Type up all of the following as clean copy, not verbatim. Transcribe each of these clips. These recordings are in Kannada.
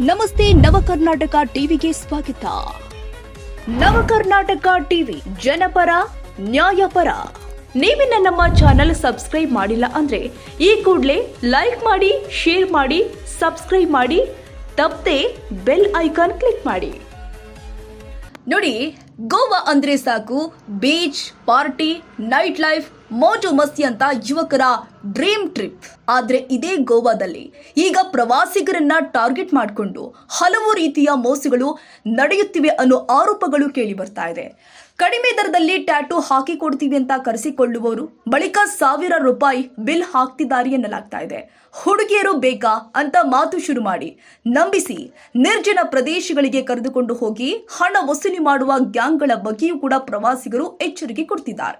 ನಮಸ್ತೆ ನವಕರ್ನಾಟಕ ಟಿವಿಗೆ ಸ್ವಾಗತ. ನವಕರ್ನಾಟಕ ಟಿವಿ ಜನಪರ ನ್ಯಾಯಪರ. ನೀವಿನ್ನ ನಮ್ಮ ಚಾನೆಲ್ ಸಬ್ಸ್ಕ್ರೈಬ್ ಮಾಡಿಲ್ಲ ಅಂದ್ರೆ ಈ ಕೂಡಲೇ ಲೈಕ್ ಮಾಡಿ, ಶೇರ್ ಮಾಡಿ, ಸಬ್ಸ್ಕ್ರೈಬ್ ಮಾಡಿ, ತಪ್ಪದೆ ಬೆಲ್ ಐಕಾನ್ ಕ್ಲಿಕ್ ಮಾಡಿ. ನೋಡಿ, ಗೋವಾ ಅಂದ್ರೆ ಸಾಕು ಬೀಚ್, ಪಾರ್ಟಿ, ನೈಟ್ ಲೈಫ್, ಮೋಜು ಮಸ್ತಿ ಅಂತ ಯುವಕರ ಡ್ರೀಮ್ ಟ್ರಿಪ್. ಆದ್ರೆ ಇದೇ ಗೋವಾದಲ್ಲಿ ಈಗ ಪ್ರವಾಸಿಗರನ್ನ ಟಾರ್ಗೆಟ್ ಮಾಡಿಕೊಂಡು ಹಲವು ರೀತಿಯ ಮೋಸಗಳು ನಡೆಯುತ್ತಿವೆ ಅನ್ನೋ ಆರೋಪಗಳು ಕೇಳಿ ಬರ್ತಾ ಇದೆ. ಕಡಿಮೆ ದರದಲ್ಲಿ ಟ್ಯಾಟೂ ಹಾಕಿ ಕೊಡ್ತೀವಿ ಅಂತ ಕರೆಸಿಕೊಳ್ಳುವವರು ಬಳಿಕ ₹1,000 ಬಿಲ್ ಹಾಕ್ತಿದ್ದಾರೆ ಎನ್ನಲಾಗ್ತಾ ಇದೆ. ಹುಡುಗಿಯರು ಬೇಕಾ ಅಂತ ಮಾತು ಶುರು ಮಾಡಿ ನಂಬಿಸಿ ನಿರ್ಜನ ಪ್ರದೇಶಗಳಿಗೆ ಕರೆದುಕೊಂಡು ಹೋಗಿ ಹಣ ವಸೂಲಿ ಮಾಡುವ ಗ್ಯಾಂಗ್ಗಳ ಬಗ್ಗೆಯೂ ಕೂಡ ಪ್ರವಾಸಿಗರು ಎಚ್ಚರಿಕೆ ಕೊಡ್ತಿದ್ದಾರೆ.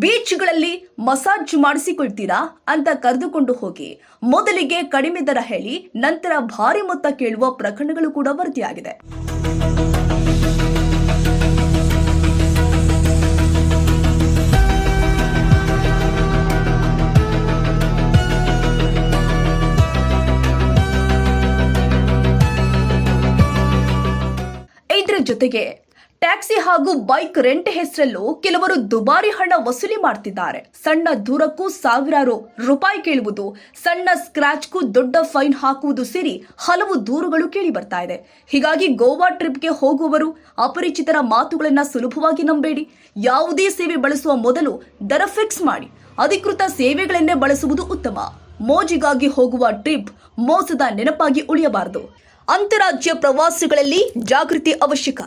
ಬೀಚ್ಗಳಲ್ಲಿ ಮಸಾಜ್ ಮಾಡಿಸಿಕೊಳ್ತೀರಾ ಅಂತ ಕರೆದುಕೊಂಡು ಹೋಗಿ ಮೊದಲಿಗೆ ಕಡಿಮೆ ದರ ಹೇಳಿ ನಂತರ ಭಾರಿ ಮೊತ್ತ ಕೇಳುವ ಪ್ರಕರಣಗಳು ಕೂಡ ವರದಿಯಾಗಿದೆ. ಇದರ ಜೊತೆಗೆ ಟ್ಯಾಕ್ಸಿ ಹಾಗೂ ಬೈಕ್ ರೆಂಟ್ ಹೆಸರಲ್ಲೂ ಕೆಲವರು ದುಬಾರಿ ಹಣ ವಸೂಲಿ ಮಾಡ್ತಿದ್ದಾರೆ. ಸಣ್ಣ ದೂರಕ್ಕೂ ₹1,000 ಕೇಳುವುದು, ಸಣ್ಣ ಸ್ಕ್ರಾಚ್ಗೂ ದೊಡ್ಡ ಫೈನ್ ಹಾಕುವುದು ಸೇರಿ ಹಲವು ದೂರುಗಳು ಕೇಳಿ ಬರ್ತಾ ಇದೆ. ಹೀಗಾಗಿ ಗೋವಾ ಟ್ರಿಪ್ಗೆ ಹೋಗುವವರು ಅಪರಿಚಿತರ ಮಾತುಗಳನ್ನ ಸುಲಭವಾಗಿ ನಂಬೇಡಿ. ಯಾವುದೇ ಸೇವೆ ಬಳಸುವ ಮೊದಲು ದರ ಫಿಕ್ಸ್ ಮಾಡಿ. ಅಧಿಕೃತ ಸೇವೆಗಳನ್ನೇ ಬಳಸುವುದು ಉತ್ತಮ. ಮೋಜಿಗಾಗಿ ಹೋಗುವ ಟ್ರಿಪ್ ಮೋಸದ ನೆನಪಾಗಿ ಉಳಿಯಬಾರದು. ಅಂತಾರಾಜ್ಯ ಪ್ರವಾಸಿಗಳಲ್ಲಿ ಜಾಗೃತಿ ಅವಶ್ಯಕ.